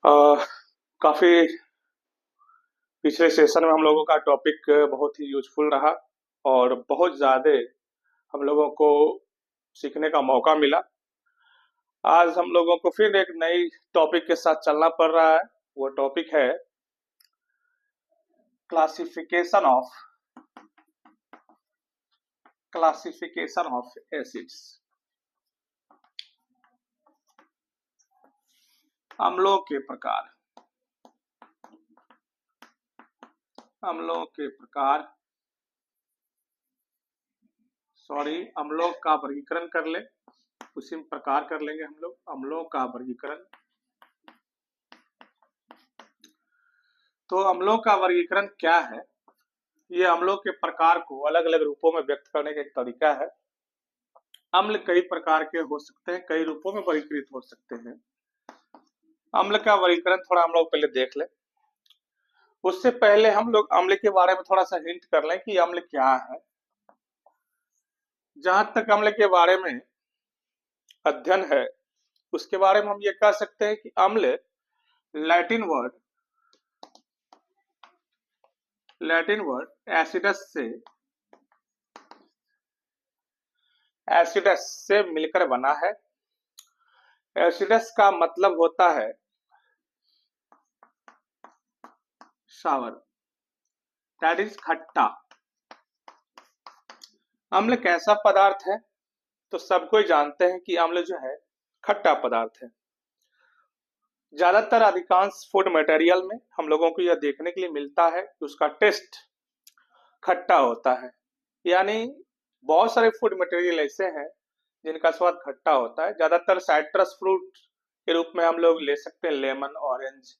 अ, काफी पिछले सेशन में हम लोगों का टॉपिक बहुत ही यूजफुल रहा और बहुत ज्यादा हम लोगों को सीखने का मौका मिला। आज हम लोगों को फिर एक नई टॉपिक के साथ चलना पड़ रहा है। वो टॉपिक है classification of classification of acids. अम्लों के प्रकार। अम्लों के प्रकार सॉरी अम्लों का वर्गीकरण कर ले, उसी में प्रकार कर लेंगे हम लोग। अम्लों का वर्गीकरण। तो अम्लों का वर्गीकरण क्या है? ये अम्लों के प्रकार को अलग अलग रूपों में व्यक्त करने का एक तरीका है। अम्ल कई प्रकार के हो सकते हैं, कई रूपों में वर्गीकृत हो सकते हैं। अम्ल का वर्गीकरण थोड़ा हम लोग पहले देख लें। उससे पहले हम लोग अम्ल के बारे में थोड़ा सा हिंट कर लें कि अम्ल क्या है। जहां तक अम्ल के बारे में अध्ययन है, उसके बारे में हम ये कह सकते हैं कि अम्ल लैटिन वर्ड एसिडस से मिलकर बना है। एसिडस का मतलब होता है सावर, दैट इज खट्टा। अम्ल कैसा पदार्थ है? तो सब कोई जानते हैं कि अम्ल जो है खट्टा पदार्थ है। ज्यादातर अधिकांश फूड मटेरियल में हम लोगों को यह देखने के लिए मिलता है कि उसका टेस्ट खट्टा होता है। यानी बहुत सारे फूड मटेरियल ऐसे हैं जिनका स्वाद खट्टा होता है। ज्यादातर साइट्रस फ्रूट के रूप में हम लोग ले सकते हैं लेमन, ऑरेंज।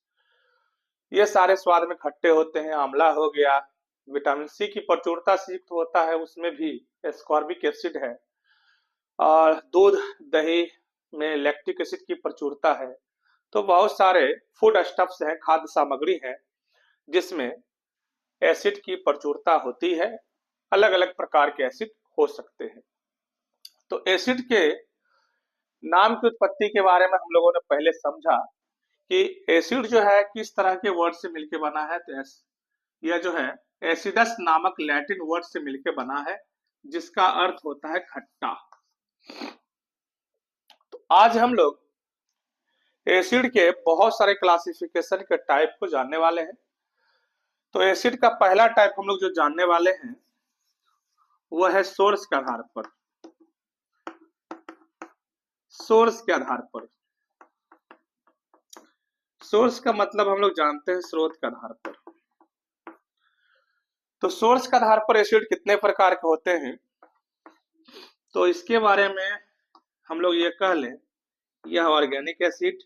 ये सारे स्वाद में खट्टे होते हैं। आंवला हो गया, विटामिन सी की प्रचुरता से युक्त होता है, उसमें भी एस्कॉर्बिक एसिड है। और दूध, दही में लैक्टिक एसिड की प्रचुरता है। तो बहुत सारे फूड स्टफ्स हैं, खाद्य सामग्री है, जिसमें एसिड की प्रचुरता होती है। अलग अलग प्रकार के एसिड हो सकते हैं। तो एसिड के नाम की उत्पत्ति के बारे में हम लोगों ने पहले समझा कि एसिड जो है किस तरह के वर्ड से मिलकर बना है। तो यह जो है एसिडस नामक लैटिन वर्ड से मिलकर बना है, जिसका अर्थ होता है खट्टा। तो आज हम लोग एसिड के बहुत सारे क्लासिफिकेशन के टाइप को जानने वाले हैं। तो एसिड का पहला टाइप हम लोग जो जानने वाले हैं वह है सोर्स के आधार पर। सोर्स के आधार पर, सोर्स का मतलब हम लोग जानते हैं स्रोत के आधार पर। तो सोर्स के आधार पर एसिड कितने प्रकार के होते हैं, तो इसके बारे में हम लोग ये कह लें, यह ऑर्गेनिक एसिड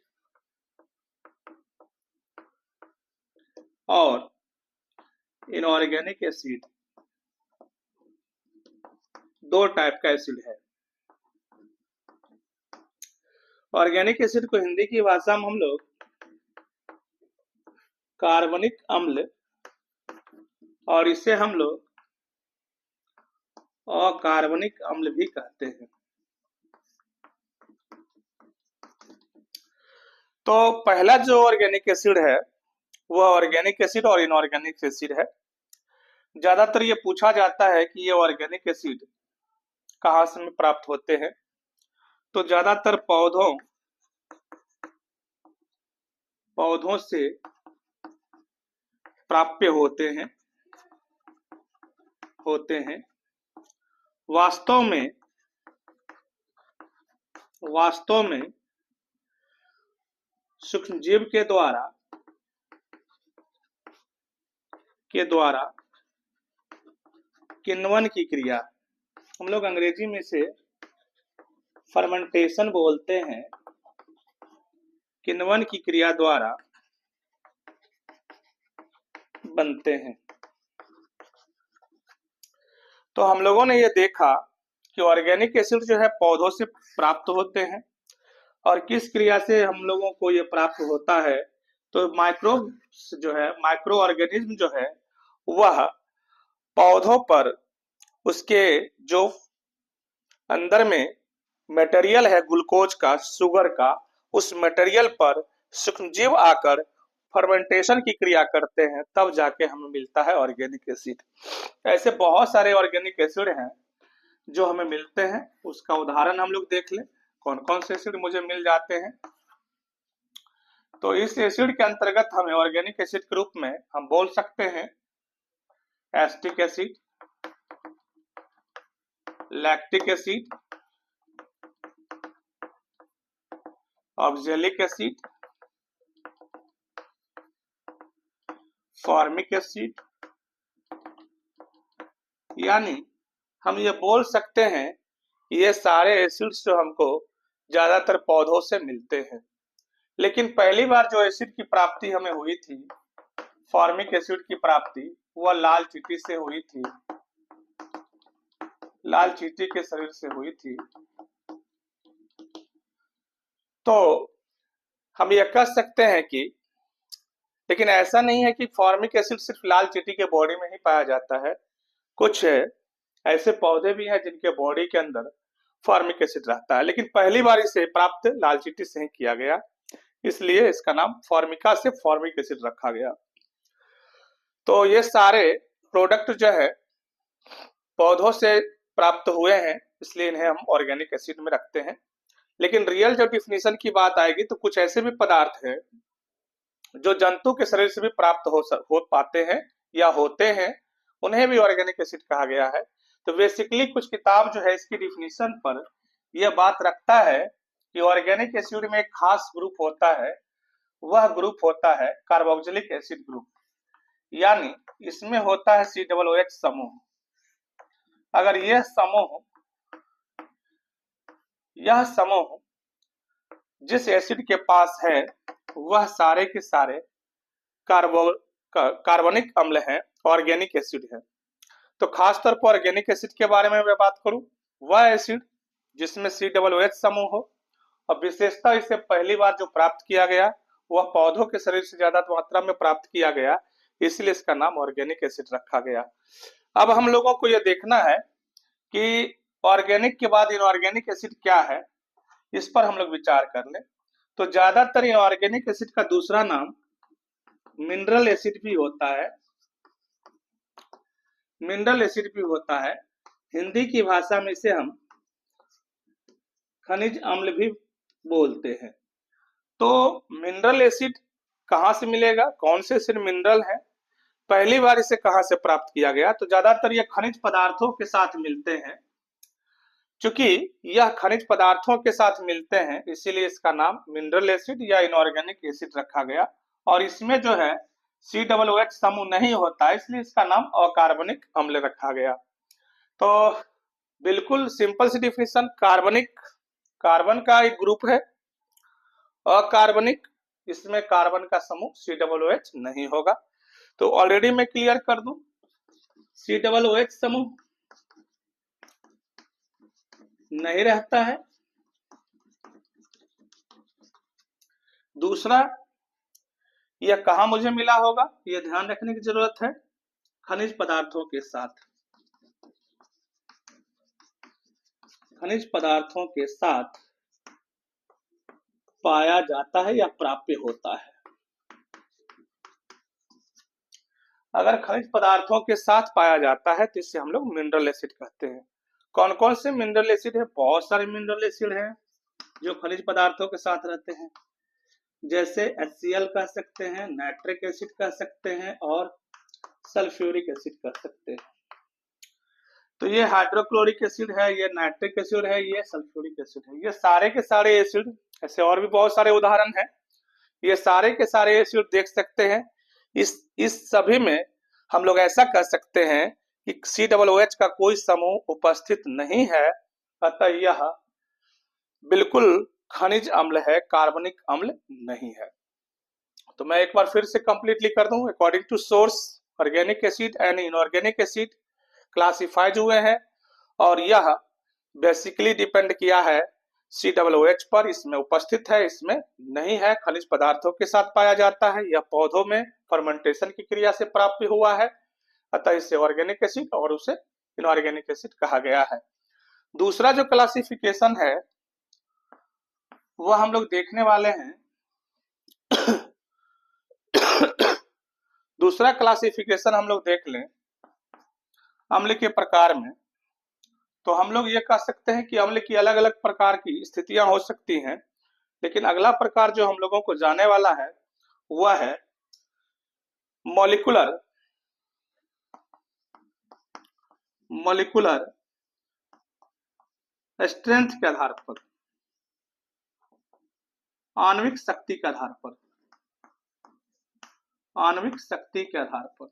और इनऑर्गेनिक एसिड, दो टाइप का एसिड है। ऑर्गेनिक एसिड को हिंदी की भाषा में हम लोग कार्बनिक अम्ल और इसे हम लोग अकार्बनिक अम्ल भी कहते हैं। तो पहला जो ऑर्गेनिक एसिड है वह ऑर्गेनिक एसिड और इनऑर्गेनिक एसिड है। ज्यादातर ये पूछा जाता है कि ये ऑर्गेनिक एसिड कहाँ से प्राप्त होते हैं। तो ज्यादातर पौधों से प्राप्य होते हैं। वास्तव में सूक्ष्मजीव के द्वारा किण्वन की क्रिया, हम लोग अंग्रेजी में से फर्मेंटेशन बोलते हैं, किण्वन की क्रिया द्वारा बनते हैं। तो हम लोगों ने ये देखा कि ऑर्गेनिक एसिड जो है पौधों से प्राप्त होते हैं। और किस क्रिया से हम लोगों को ये प्राप्त होता है, तो माइक्रोब्स जो है, माइक्रो ऑर्गेनिज्म जो है, वह पौधों पर उसके जो अंदर में मटेरियल है ग्लूकोज का, शुगर का, उस मटेरियल पर सूक्ष्मजीव आकर फर्मेंटेशन की क्रिया करते हैं, तब जाके हमें मिलता है ऑर्गेनिक एसिड। ऐसे बहुत सारे ऑर्गेनिक एसिड हैं जो हमें मिलते हैं, उसका उदाहरण हम लोग देख लें कौन कौन से एसिड मुझे मिल जाते हैं। तो इस एसिड के अंतर्गत हमें ऑर्गेनिक एसिड के रूप में हम बोल सकते हैं acetic acid, lactic acid, oxalic acid, formic acid. यानी हम ये बोल सकते हैं ये सारे एसिड्स जो हमको ज्यादातर पौधों से मिलते हैं। लेकिन पहली बार जो एसिड की प्राप्ति हमें हुई थी, फॉर्मिक एसिड की प्राप्ति, वह लाल चींटी से हुई थी, लाल चींटी के शरीर से हुई थी। तो हम ये कह सकते हैं कि, लेकिन ऐसा नहीं है कि फॉर्मिक एसिड सिर्फ लाल चींटी के बॉडी में ही पाया जाता है। कुछ ऐसे पौधे भी हैं जिनके बॉडी के अंदर फॉर्मिक एसिड रहता है, लेकिन पहली बार इसे प्राप्त लाल चींटी से ही किया गया, इसलिए इसका नाम फॉर्मिका से फॉर्मिक एसिड रखा गया। तो ये सारे प्रोडक्ट जो है पौधों से प्राप्त हुए हैं, इसलिए इन्हें हम ऑर्गेनिक एसिड में रखते हैं। लेकिन रियल जो डिफिनीशन की बात आएगी तो कुछ ऐसे भी पदार्थ हैं जो जंतु के शरीर से भी प्राप्त हो पाते हैं या होते हैं, उन्हें भी ऑर्गेनिक एसिड कहा गया है। तो बेसिकली कुछ किताब जो है इसकी डिफिनीशन पर यह बात रखता है कि ऑर्गेनिक एसिड में एक खास ग्रुप होता है, वह ग्रुप होता है कार्बोक्सिलिक एसिड ग्रुप। यानी इसमें होता है COOH समूह। अगर यह समूह जिस एसिड के पास है वह सारे के सारे कार्बनिक अम्ल हैं, ऑर्गेनिक एसिड है। तो खास तौर पर ऑर्गेनिक एसिड के बारे में मैं बात करूं, वह एसिड जिसमें COOH समूह हो, और विशेषता इसे पहली बार जो प्राप्त किया गया वह पौधों के शरीर से ज्यादा मात्रा में प्राप्त किया गया, इसलिए इसका नाम ऑर्गेनिक एसिड रखा गया। अब हम लोगों को यह देखना है कि ऑर्गेनिक के बाद इनऑर्गेनिक एसिड क्या है, इस पर हम लोग विचार कर लें। तो ज्यादातर इनऑर्गेनिक एसिड का दूसरा नाम मिनरल एसिड भी होता है, मिनरल एसिड भी होता है। हिंदी की भाषा में इसे हम खनिज अम्ल भी बोलते हैं। तो मिनरल एसिड कहाँ से मिलेगा, कौन से एसिड मिनरल है, पहली बार इसे कहाँ से प्राप्त किया गया? तो ज्यादातर ये खनिज पदार्थों के साथ मिलते हैं। चूंकि यह खनिज पदार्थों के साथ मिलते हैं इसीलिए इसका नाम मिनरल एसिड या इनऑर्गेनिक एसिड रखा गया। और इसमें जो है COOH समूह नहीं होता, इसलिए इसका नाम अकार्बनिक अम्ल रखा गया। तो बिल्कुल सिंपल सी डिफिनेशन, कार्बन का एक ग्रुप है अकार्बनिक, इसमें कार्बन का समूह COOH नहीं होगा। तो ऑलरेडी मैं क्लियर कर दूं, COOH समूह नहीं रहता है। दूसरा, यह कहां मुझे मिला होगा, यह ध्यान रखने की जरूरत है, खनिज पदार्थों के साथ, खनिज पदार्थों के साथ पाया जाता है या प्राप्य होता है। अगर खनिज पदार्थों के साथ पाया जाता है तो इसे हम लोग मिनरल एसिड कहते हैं। कौन कौन से मिनरल एसिड है? बहुत सारे मिनरल एसिड हैं जो खनिज पदार्थों के साथ रहते हैं, जैसे HCl कह सकते हैं, नाइट्रिक एसिड कह सकते हैं और सल्फ्यूरिक एसिड कह सकते हैं। तो ये हाइड्रोक्लोरिक एसिड है, ये नाइट्रिक एसिड है, ये सल्फ्यूरिक एसिड है। ये सारे के सारे एसिड, ऐसे और भी बहुत सारे उदाहरण हैं, ये सारे के सारे एसिड देख सकते हैं। इस सभी में हम लोग ऐसा कह सकते हैं कि COOH का कोई समूह उपस्थित नहीं है, अतः यह बिल्कुल खनिज अम्ल है, कार्बनिक अम्ल नहीं है। तो मैं एक बार फिर से कंप्लीटली कर दूं, according to source organic acid and inorganic acid classified हुए हैं और यह बेसिकली डिपेंड किया है COOH पर, इसमें उपस्थित है, इसमें नहीं है, खनिज पदार्थों के साथ पाया जाता है, यह पौधों में फर्मेंटेशन की क्रिया से प्राप्त हुआ है, अतः इसे ऑर्गेनिक एसिड और उसे इनऑर्गेनिक एसिड कहा गया है। दूसरा जो क्लासिफिकेशन है वह हम लोग देखने वाले हैं दूसरा क्लासिफिकेशन हम लोग देख लें अम्ल के प्रकार में, तो हम लोग ये कह सकते हैं कि अम्ल की अलग अलग प्रकार की स्थितियां हो सकती हैं, लेकिन अगला प्रकार जो हम लोगों को जाने वाला है वह है मॉलिक्यूलर स्ट्रेंथ के आधार पर, आणविक शक्ति के आधार पर, आणविक शक्ति के आधार पर,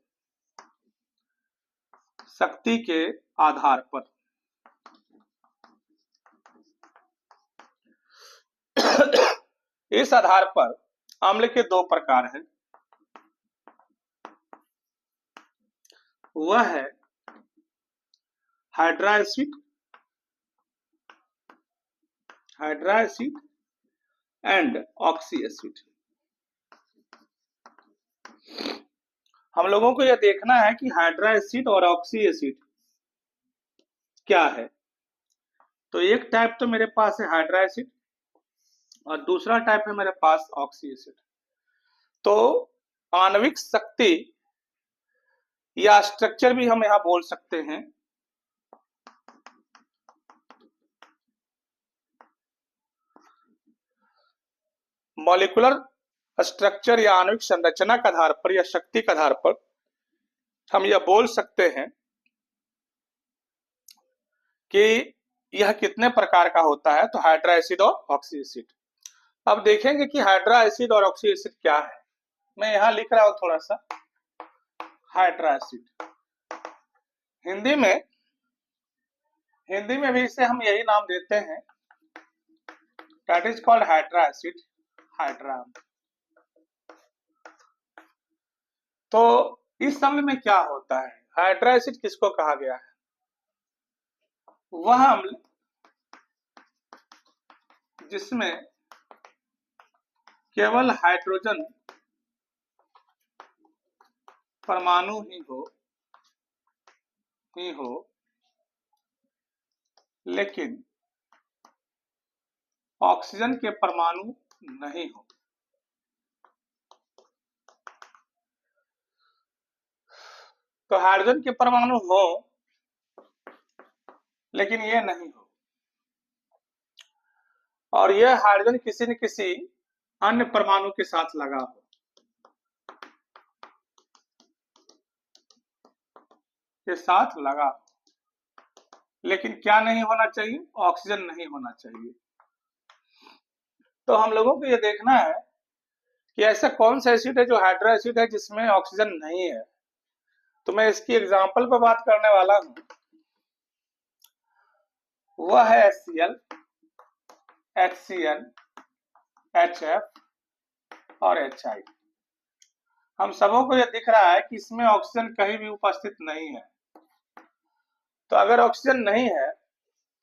शक्ति के आधार पर इस आधार पर अम्ल के दो प्रकार हैं। वह है hydra acid and oxy acid. हम लोगों को यह देखना है कि हाइड्रा एसिड और ऑक्सी एसिड क्या है। तो एक टाइप तो मेरे पास है हाइड्रा एसिड और दूसरा टाइप है मेरे पास ऑक्सी एसिड। तो आणविक शक्ति या स्ट्रक्चर भी हम यहां बोल सकते हैं। मॉलिक्यूलर स्ट्रक्चर या आणविक संरचना के आधार पर या शक्ति के आधार पर हम यह बोल सकते हैं कि यह कितने प्रकार का होता है। तो हाइड्रा एसिड और ऑक्सी एसिड। अब देखेंगे कि हाइड्रा एसिड और ऑक्सी एसिड क्या है। मैं यहां लिख रहा हूं थोड़ा सा हाइड्रा एसिड। हिंदी में भी इसे हम यही नाम देते हैं, that is called hydra acid, hydra. तो इस अम्ल में क्या होता है? हाइड्रा एसिड किसको कहा गया है? वह अम्ल जिसमें केवल हाइड्रोजन परमाणु ही हो लेकिन ऑक्सीजन के परमाणु नहीं हो। तो हाइड्रोजन के परमाणु हो लेकिन ये नहीं हो, और यह हाइड्रोजन किसी न किसी अन्य परमाणु के साथ लगा हो। के साथ लगा हो, लेकिन क्या नहीं होना चाहिए? ऑक्सीजन नहीं होना चाहिए। तो हम लोगों को यह देखना है कि ऐसा कौन सा एसिड है जो हाइड्रा एसिड है जिसमें ऑक्सीजन नहीं है। तो मैं इसकी एग्जांपल पर बात करने वाला हूं। वह है HCl, HCN, HF और HI। हम सबों को यह दिख रहा है कि इसमें ऑक्सीजन कहीं भी उपस्थित नहीं है। तो अगर ऑक्सीजन नहीं है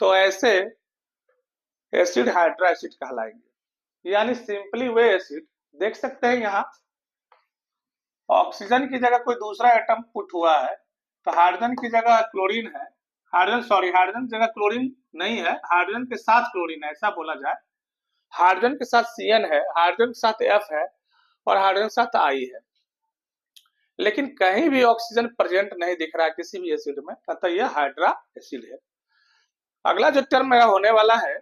तो ऐसे एसिड हाइड्रा एसिड कहलाएंगे। यानी सिंपली वे एसिड देख सकते हैं यहाँ ऑक्सीजन की जगह कोई दूसरा एटम पुट हुआ है, तो हाइड्रोजन की जगह क्लोरीन है। हाइड्रोजन की जगह क्लोरीन नहीं है, हाइड्रोजन के साथ क्लोरीन है, ऐसा बोला जाए। हाइड्रोजन के साथ CN है, हाइड्रोजन के साथ F है और हाइड्रोजन के साथ I है, लेकिन कहीं भी ऑक्सीजन प्रेजेंट नहीं दिख रहा है किसी भी एसिड में, अतः यह हाइड्रा एसिड है। अगला जो टर्म मेरा होने वाला है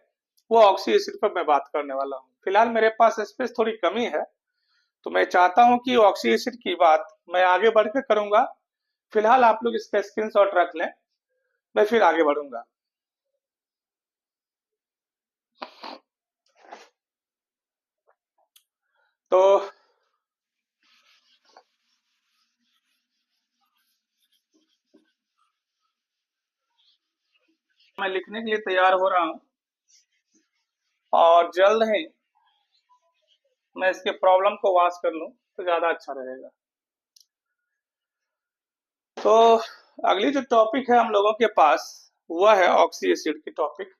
वो ऑक्सी एसिड पर मैं बात करने वाला हूँ। फिलहाल मेरे पास स्पेस थोड़ी कमी है, तो मैं चाहता हूं कि ऑक्सी एसिड की बात मैं आगे बढ़कर करूंगा। फिलहाल आप लोग इसका स्क्रीनशॉट रख लें, मैं फिर आगे बढ़ूंगा। तो मैं लिखने के लिए तैयार हो रहा हूं और जल्द ही मैं इसके प्रॉब्लम को वाश कर लूं तो ज्यादा अच्छा रहेगा। तो अगली जो टॉपिक है हम लोगों के पास वह है ऑक्सी एसिड की टॉपिक।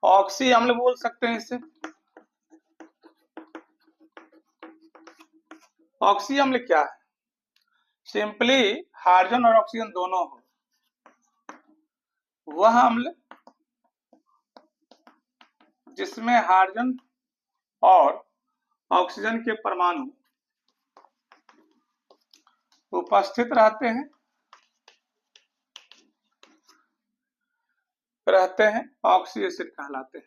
ऑक्सी अम्ल बोल सकते हैं इसे। ऑक्सी अम्ल क्या है? सिंपली हाइड्रोजन और ऑक्सीजन दोनों हो वह अम्ल जिसमें हाइड्रोजन और ऑक्सीजन के परमाणु उपस्थित रहते हैं ऑक्सी एसिड कहलाते हैं।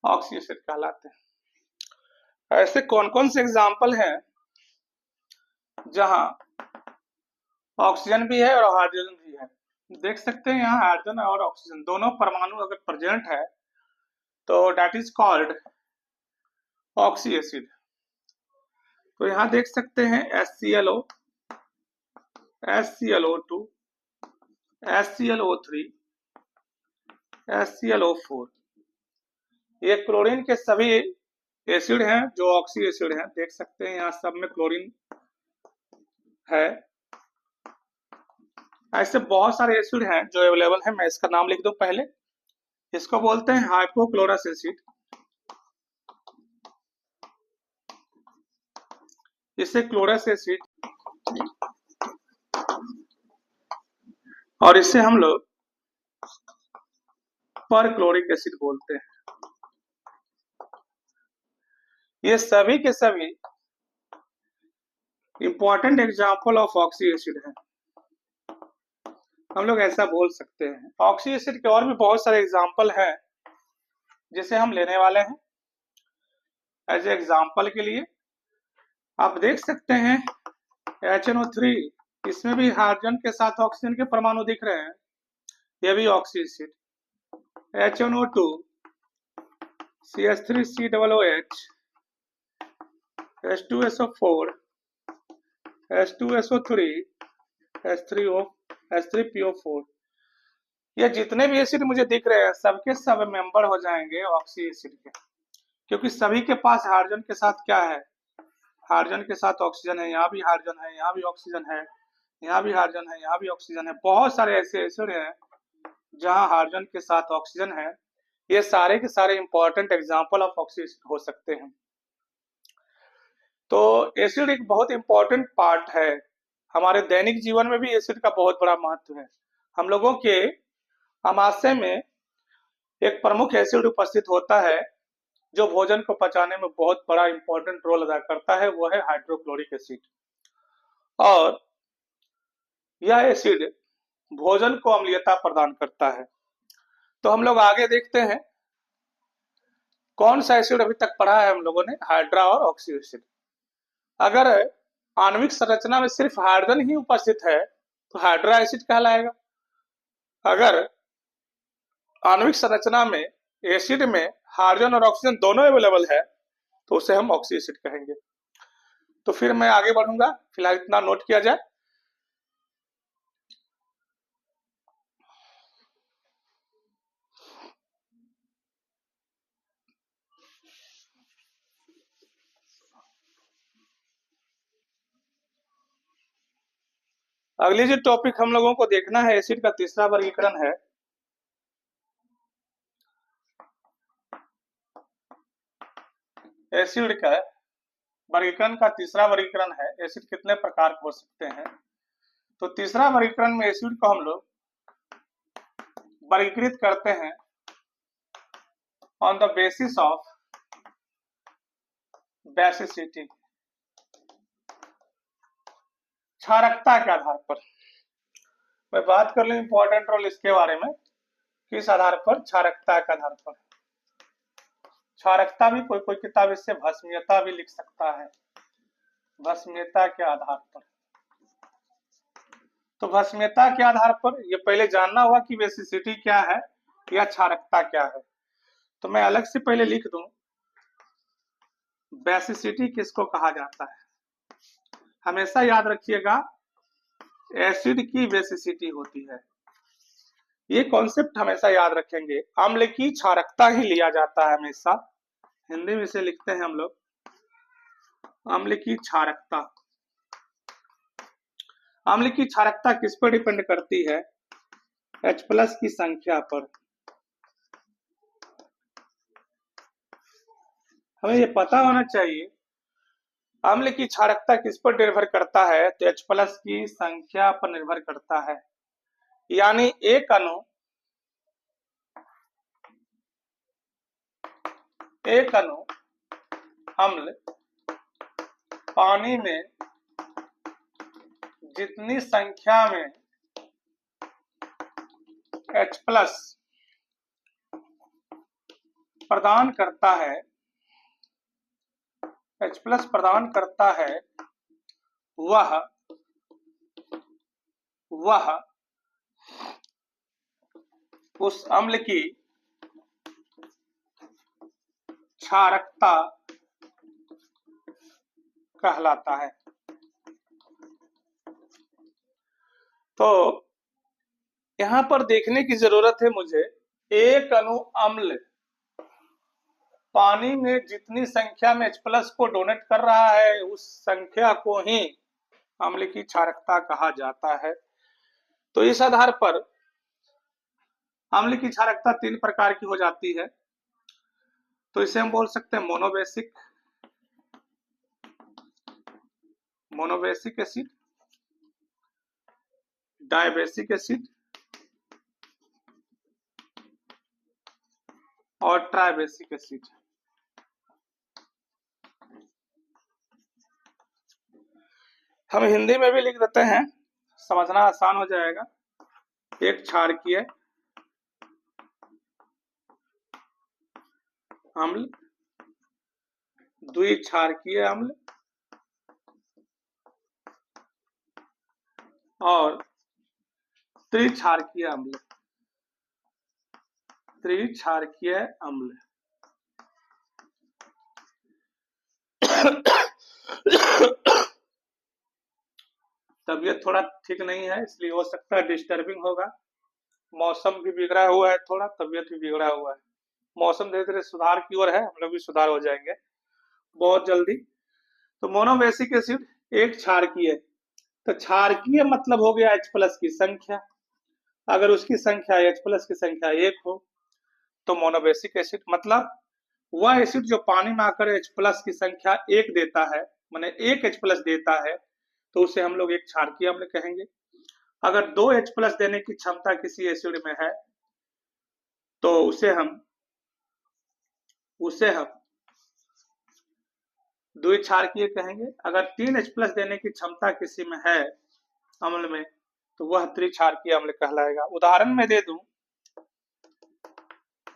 ऑक्सी एसिड कहलाते हैं। ऐसे कौन कौन से एग्जाम्पल हैं जहां ऑक्सीजन भी है और हाइड्रोजन भी है? देख सकते हैं यहाँ हाइड्रोजन और ऑक्सीजन दोनों परमाणु अगर प्रेजेंट है तो that is called oxy acid. तो यहाँ देख सकते हैं HClO, HClO2, HClO3, HClO4, ये क्लोरीन के सभी एसिड हैं जो ऑक्सी एसिड हैं। देख सकते हैं यहाँ सब में क्लोरीन है। ऐसे बहुत सारे एसिड हैं जो अवेलेबल है। मैं इसका नाम लिख दूं पहले। इसको बोलते हैं हाइपोक्लोरस एसिड, इसे क्लोरस एसिड, और इसे हम लोग परक्लोरिक एसिड बोलते हैं। ये सभी के सभी important example of oxy acid है, हम लोग ऐसा बोल सकते हैं। ऑक्सी एसिड के और भी बहुत सारे एग्जाम्पल हैं जिसे हम लेने वाले हैं एज एग्जाम्पल के लिए। आप देख सकते हैं HNO3, इसमें भी हाइड्रोजन के साथ ऑक्सीजन के परमाणु दिख रहे हैं, ये भी oxy acid. HNO2, CH3COOH, H2SO4, H2SO3, H3PO4, ये जितने भी एसिड मुझे दिख रहे हैं सबके सब मेंबर हो जाएंगे ऑक्सी एसिड के, क्योंकि सभी के पास हाइड्रोजन के साथ क्या है, हाइड्रोजन के साथ ऑक्सीजन है। यहाँ भी हाइड्रोजन है, यहाँ भी ऑक्सीजन है, यहाँ भी हाइड्रोजन है, यहाँ भी ऑक्सीजन है। बहुत सारे ऐसे एसिड हैं जहाँ हाइड्रोजन के साथ ऑक्सीजन है। ये सारे के सारे important example of oxy acid हो सकते हैं। तो एसिड एक बहुत इंपॉर्टेंट पार्ट है। हमारे दैनिक जीवन में भी एसिड का बहुत बड़ा महत्व है। हम लोगों के आमाशय में एक प्रमुख एसिड उपस्थित होता है जो भोजन को पचाने में बहुत बड़ा इंपॉर्टेंट रोल अदा करता है, वो है हाइड्रोक्लोरिक एसिड। और यह एसिड भोजन को अम्लीयता प्रदान करता है। तो हम लोग आगे देखते हैं कौन सा एसिड अभी तक पढ़ा है हम लोगों ने, हाइड्रा और ऑक्सी एसिड। अगर आणविक संरचना में सिर्फ हाइड्रोजन ही उपस्थित है तो हाइड्रा एसिड कहलाएगा। अगर आणविक संरचना में एसिड में हाइड्रोजन और ऑक्सीजन दोनों अवेलेबल है तो उसे हम ऑक्सी एसिड कहेंगे। तो फिर मैं आगे बढ़ूंगा, फिलहाल इतना नोट किया जाए। अगली जो टॉपिक हम लोगों को देखना है, एसिड का तीसरा वर्गीकरण है। एसिड का वर्गीकरण का तीसरा वर्गीकरण है, एसिड कितने प्रकार के हो सकते हैं। तो तीसरा वर्गीकरण में एसिड को हम लोग वर्गीकृत करते हैं on the basis of basicity, क्षारकता के आधार पर। मैं बात कर लूं इंपॉर्टेंट रोल इसके बारे में, किस आधार पर, क्षारकता के आधार पर। क्षारकता भी कोई कोई किताब इससे भस्मीयता भी लिख सकता है, भस्मीयता के आधार पर। तो भस्मीयता के आधार पर ये पहले जानना होगा कि बेसिसिटी क्या है या क्षारकता क्या है। तो मैं अलग से पहले लिख दूं, बेसिसिटी किसको कहा जाता है। हमेशा याद रखिएगा एसिड की बेसिसिटी होती है, ये कॉन्सेप्ट हमेशा याद रखेंगे। अम्ल की क्षारकता ही लिया जाता है हमेशा, हिंदी में इसे लिखते हैं हम लोग अम्ल की क्षारकता। अम्ल की क्षारकता किस पर डिपेंड करती है, H+ की संख्या पर। हमें ये पता होना चाहिए अम्ल की क्षारकता किस पर निर्भर करता है, तो H+ की संख्या पर निर्भर करता है। यानी एक अणु एक अणु अम्ल पानी में जितनी संख्या में H+ प्रदान करता है, H+ प्रदान करता है, वह उस अम्ल की क्षारकता कहलाता है। तो यहां पर देखने की जरूरत है मुझे, एक अणु अम्ल पानी में जितनी संख्या में H+ को डोनेट कर रहा है, उस संख्या को ही अम्ल की क्षारकता कहा जाता है। तो इस आधार पर अम्ल की क्षारकता 3 प्रकार की हो जाती है। तो इसे हम बोल सकते हैं मोनोबेसिक एसिड, डायबेसिक एसिड और ट्राइबेसिक एसिड। हम हिंदी में भी लिख देते हैं, समझना आसान हो जाएगा। एक क्षारकीय अम्ल, द्विक्षारकीय अम्ल और त्रिक्षारकीय अम्ल। त्रिक्षारकीय अम्ल तबीयत थोड़ा ठीक नहीं है, इसलिए हो सकता है डिस्टर्बिंग होगा। मौसम भी बिगड़ा हुआ है, थोड़ा तबीयत भी बिगड़ा हुआ है। मौसम धीरे धीरे सुधार की ओर है, हम लोग भी सुधार हो जाएंगे बहुत जल्दी। तो मोनोबेसिक एसिड एक क्षारकीय, तो क्षारकीय मतलब हो गया H+ की संख्या। अगर उसकी संख्या H+ की संख्या 1 हो तो मोनोबेसिक एसिड, मतलब वह एसिड जो पानी में आकर H+ की संख्या 1 देता है, माने 1 H+ देता है, तो उसे हम लोग एक क्षारकीय अम्ल कहेंगे। अगर 2 H+ देने की क्षमता किसी एसिड में है तो उसे हम द्विक्षारकीय कहेंगे। अगर 3 H+ देने की क्षमता किसी में है अम्ल में तो वह त्रिक्षारकीय अम्ल कहलाएगा। उदाहरण में दे दूं,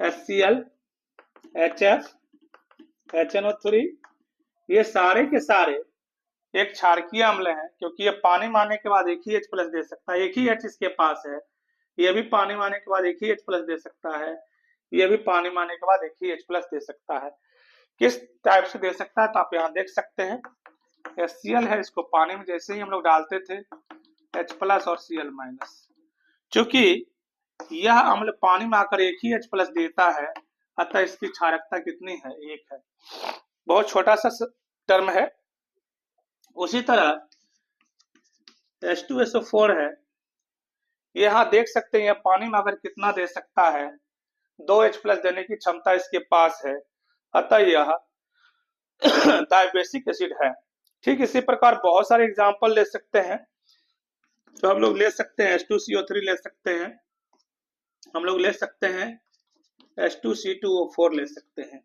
HCl, HF, HNO3, ये सारे के सारे एक क्षारकीय अम्ल हैं, क्योंकि ये पानी में आने के बाद एक ही H+ दे सकता है, एक ही H इसके पास है। ये भी पानी में आने के बाद एक ही H+ दे सकता है, ये भी पानी में आने के बाद एक ही H+ दे सकता है। किस टाइप से दे सकता है तो आप यहाँ देख सकते हैं, HCl है, इसको पानी में जैसे ही हम लोग डालते थे H+ और Cl-, चूंकि यह अम्ल पानी में आकर एक ही H+ देता है, अतः इसकी क्षारकता कितनी है, 1 है। बहुत छोटा सा टर्म है। उसी तरह H2SO4 है, यहाँ देख सकते हैं पानी में अगर कितना दे सकता है, 2 H+ देने की क्षमता इसके पास है, अतः यह डायबेसिक एसिड है। ठीक इसी प्रकार बहुत सारे एग्जाम्पल ले सकते हैं। तो हम लोग ले सकते हैं H2CO3 ले सकते हैं, हम लोग ले सकते हैं H2C2O4 ले सकते हैं।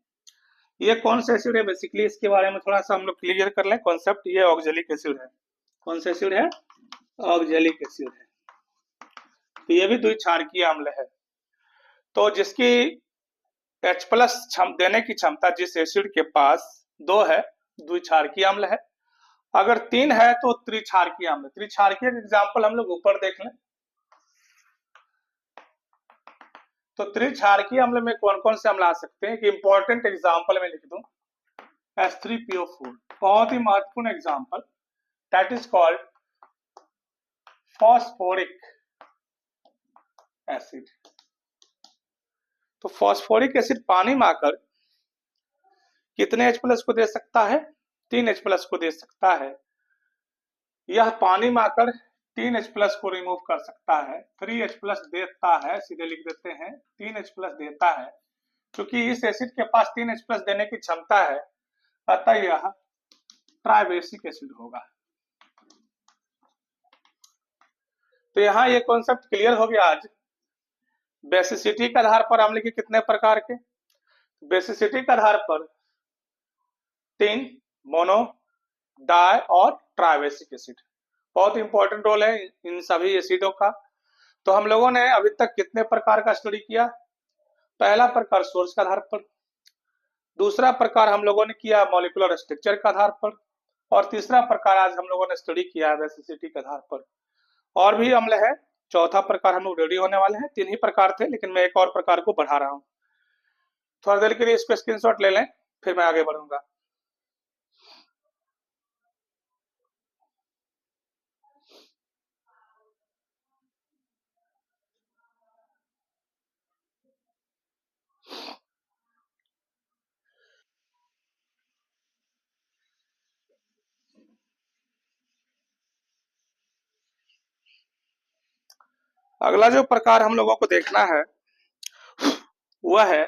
ये कौन सा एसिड है, बेसिकली इसके बारे में थोड़ा सा हम लोग क्लियर कर लें कॉन्सेप्ट। ये ऑक्जेलिक एसिड है। कौन सा एसिड है, ऑक्जेलिक एसिड है। तो ये भी द्विक्षारकीय अम्ल है। तो जिसकी H+ देने की क्षमता जिस एसिड के पास 2 है, द्विक्षारकीय अम्ल है। अगर 3 है तो त्रिक्षारकीय अम्ल। त्रिक्षारकीय एग्जाम्पल हम लोग ऊपर देख लें। तो त्रिक्षारकीय अम्ल में कौन कौन से अम्ल आ सकते हैं, कि इंपॉर्टेंट एग्जाम्पल में लिख दूं, H3PO4, बहुत ही महत्वपूर्ण example, that is called phosphoric acid. तो फॉस्फोरिक एसिड पानी में आकर कितने H+ को दे सकता है, 3 H+ को दे सकता है। यह पानी में आकर 3 H+ को रिमूव कर सकता है, 3 H+ देता है, सीधे लिख देते हैं 3 H+ देता है। क्योंकि इस एसिड के पास 3 H+ देने की क्षमता है, अतः यह ट्राइबेसिक एसिड होगा। तो यहाँ ये कॉन्सेप्ट क्लियर हो गया आज। बेसिसिटी के आधार पर अम्ल के कितने प्रकार के, बेसिसिटी के आधार पर 3 मोनो, डाई और ट्राइबेसिक एसिड। बहुत इंपॉर्टेंट रोल है इन सभी एसिडों का। तो हम लोगों ने अभी तक कितने प्रकार का स्टडी किया? पहला प्रकार सोर्स के आधार पर, दूसरा प्रकार हम लोगों ने किया मॉलिक्यूलर स्ट्रक्चर के आधार पर, और तीसरा प्रकार आज हम लोगों ने स्टडी किया बेसिसिटी के आधार पर। और भी अम्ल है, चौथा प्रकार हम लोग रेडी होने वाले हैं। 3 ही प्रकार थे, लेकिन मैं एक और प्रकार को बढ़ा रहा हूं। थोड़ा देर के लिए इसको स्क्रीनशॉट ले लें, फिर मैं आगे बढ़ूंगा। अगला जो प्रकार हम लोगों को देखना है वह है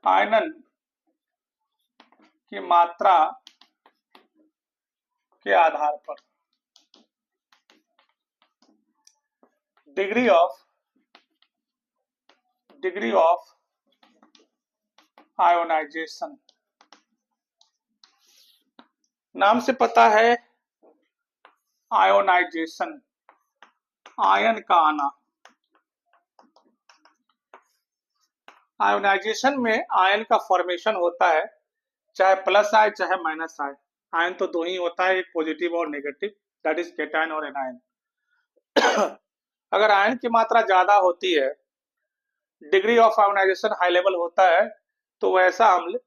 आयनन की मात्रा के आधार पर, डिग्री ऑफ आयोनाइजेशन। नाम से पता है आयोनाइजेशन, आयन का आना। आयोनाइजेशन में आयन का फॉर्मेशन होता है, चाहे प्लस आए चाहे माइनस आए। आयन तो 2 ही होता है, एक पॉजिटिव और नेगेटिव, दैट इज केटायन और एनायन। अगर आयन की मात्रा ज्यादा होती है, degree of ionisation high level होता है, तो वैसा अम्ल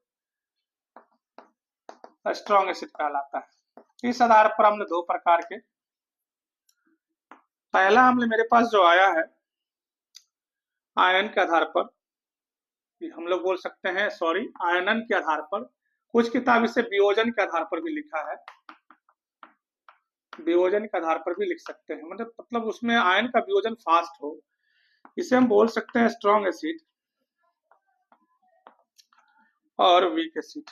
स्ट्रॉन्ग एसिड कहलाता है। इस आधार पर हमने 2 प्रकार के, पहला अम्ल मेरे पास जो आया है आयन के आधार पर, हम लोग बोल सकते हैं आयनन के आधार पर, कुछ किताब इसे वियोजन के आधार पर भी लिखा है, वियोजन के आधार पर भी लिख सकते हैं, मतलब उसमें आयन का वियोजन फास्ट हो, इसे हम बोल सकते हैं स्ट्रॉन्ग एसिड और वीक एसिड।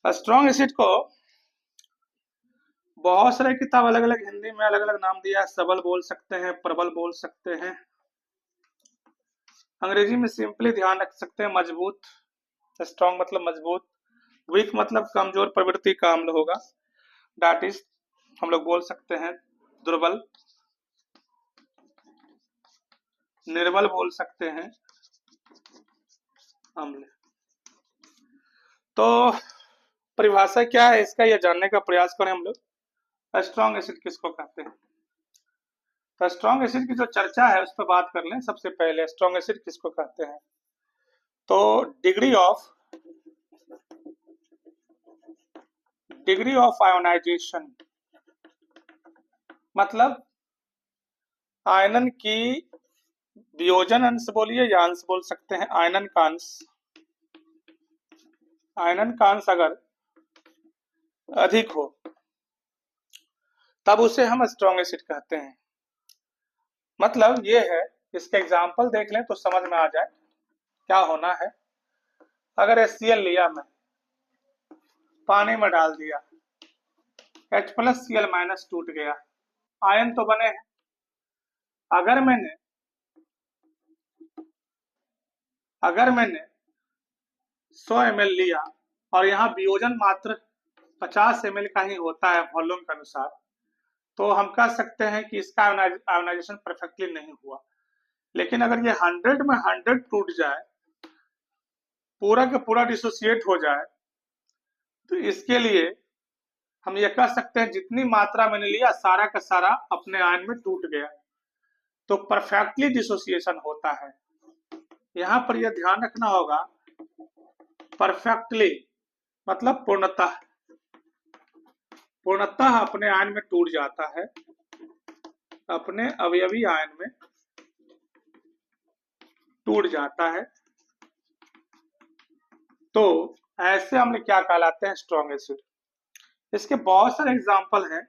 स्ट्रॉन्ग एसिड को बहुत सारे किताब अलग अलग हिंदी में अलग अलग नाम दिया है, सबल बोल सकते हैं, प्रबल बोल सकते हैं, अंग्रेजी में सिंपली ध्यान रख सकते हैं मजबूत। स्ट्रॉन्ग मतलब मजबूत, वीक मतलब कमजोर प्रवृत्ति का अम्ल होगा, दैट इज हम लोग बोल सकते हैं दुर्बल, निर्बल बोल सकते हैं अम्ल। तो परिभाषा क्या है इसका, यह जानने का प्रयास करें हम लोग। स्ट्रॉन्ग एसिड किसको कहते हैं? तो स्ट्रॉन्ग एसिड की जो चर्चा है उस पर बात कर लें। सबसे पहले स्ट्रॉन्ग एसिड किसको कहते हैं? तो डिग्री ऑफ आयोनाइजेशन, मतलब आयनन की वियोजन अंश बोलिए या अंश बोल सकते हैं, आयनन का अंश अगर अधिक हो तब उसे हम स्ट्रॉन्ग एसिड कहते हैं। मतलब ये है, इसका एग्जांपल देख लें तो समझ में आ जाए क्या होना है। अगर HCl लिया, मैं पानी में डाल दिया, H+Cl- टूट गया, आयन तो बने हैं। अगर मैंने 100 ml लिया और यहाँ वियोजन मात्र 50 ml का ही होता है वॉल्यूम के अनुसार, तो हम कह सकते हैं कि इसका आयोनाइजेशन परफेक्टली नहीं हुआ। लेकिन अगर ये 100 में 100 टूट जाए, पूरा का पूरा डिसोसिएट हो जाए, तो इसके लिए हम ये कह सकते हैं जितनी मात्रा मैंने लिया सारा का सारा अपने आयन में टूट गया, तो परफेक्टली डिसोसिएशन होता है। यहाँ पर यह ध्यान रखना होगा, परफेक्टली मतलब पूर्णतः अपने आयन में टूट जाता है, अपने अवयवी आयन में टूट जाता है। तो ऐसे अम्ल क्या कहलाते हैं? Strong acid. इसके बहुत सारे एग्जाम्पल हैं,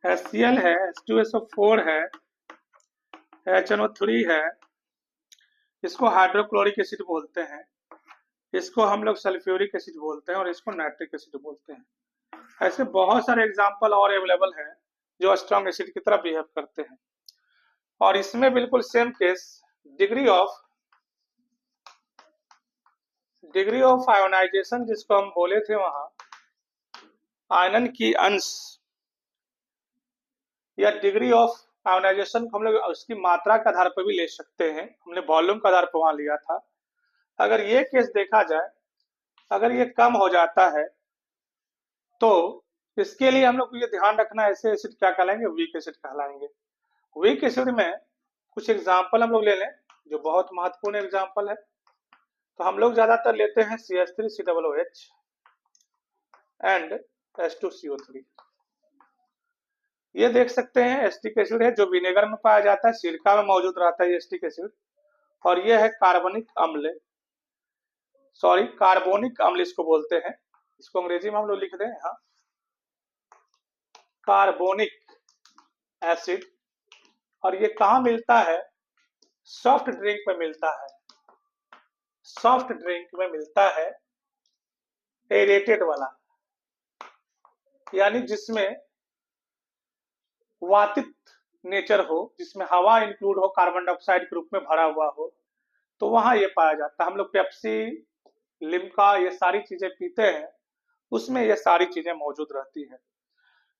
HCl है, H2SO4 है, HNO3 है, इसको हाइड्रोक्लोरिक एसिड बोलते हैं, इसको हम लोग सल्फ्यूरिक एसिड बोलते हैं और इसको नाइट्रिक एसिड बोलते हैं। ऐसे बहुत सारे एग्जाम्पल और अवेलेबल हैं, जो स्ट्रॉन्ग एसिड की तरह बिहेव करते हैं। और इसमें बिल्कुल same case, degree of ionisation जिसको हम बोले थे वहां, आयनन की अंश या डिग्री ऑफ आयोनाइजेशन को हम लोग उसकी मात्रा के आधार पर भी ले सकते हैं। हमने वॉल्यूम के आधार पर वहां लिया था। अगर ये केस देखा जाए, अगर ये कम हो जाता है तो इसके लिए हम लोग को ये ध्यान रखना, ऐसे एसिड क्या कहलाएंगे, वीक एसिड कहलाएंगे। वीक एसिड में कुछ एग्जाम्पल हम लोग ले लें जो बहुत महत्वपूर्ण एग्जाम्पल है। तो हम लोग ज्यादातर लेते हैं CH3COOH एंड H2CO3। ये देख सकते हैं एसिटिक एसिड है जो विनेगर में पाया जाता है, सिरका में मौजूद रहता है एसिटिक एसिड। और ये है कार्बोनिक अम्ल, कार्बोनिक अम्ल इसको बोलते हैं। इसको अंग्रेजी में हम लोग लिख दें यहाँ, कार्बोनिक एसिड। और ये कहाँ मिलता है, सॉफ्ट ड्रिंक में मिलता है, सॉफ्ट ड्रिंक में मिलता है, एरेटेड वाला, यानी जिसमें वातित नेचर हो, जिसमें हवा इंक्लूड हो, कार्बन डाइऑक्साइड के रूप में भरा हुआ हो, तो वहां ये पाया जाता है। हम लोग पेप्सी, लिम्का ये सारी चीजें पीते हैं, उसमें ये सारी चीजें मौजूद रहती है।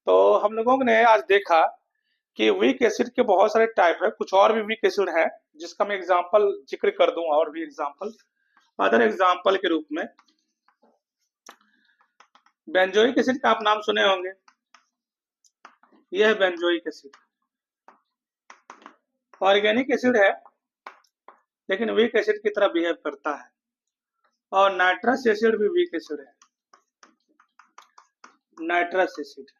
तो हम लोगों ने आज देखा कि वीक एसिड के बहुत सारे टाइप है, कुछ और भी वीक एसिड है जिसका मैं एग्जांपल जिक्र कर दूं, और भी एग्जांपल, अदर एग्जांपल के रूप में बेंजोइक एसिड का आप नाम सुने होंगे। यह है बेंजोइक एसिड, ऑर्गेनिक एसिड है लेकिन वीक एसिड की तरह बिहेव करता है। और नाइट्रस एसिड भी वीक एसिड है, नाइट्रस एसिड।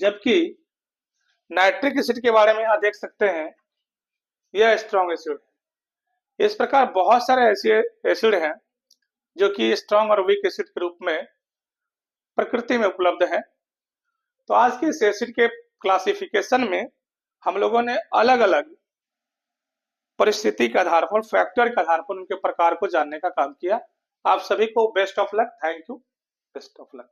जबकि नाइट्रिक एसिड के बारे में यहाँ देख सकते हैं, यह स्ट्रॉन्ग एसिड है। इस प्रकार बहुत सारे ऐसे एसिड हैं जो कि स्ट्रॉन्ग और वीक एसिड के रूप में प्रकृति में उपलब्ध है। तो आज के इस एसिड के क्लासिफिकेशन में हम लोगों ने अलग अलग परिस्थिति के आधार पर, फैक्टर के आधार पर उनके प्रकार को जानने का काम किया। आप सभी को best of luck. Thank you, best of luck.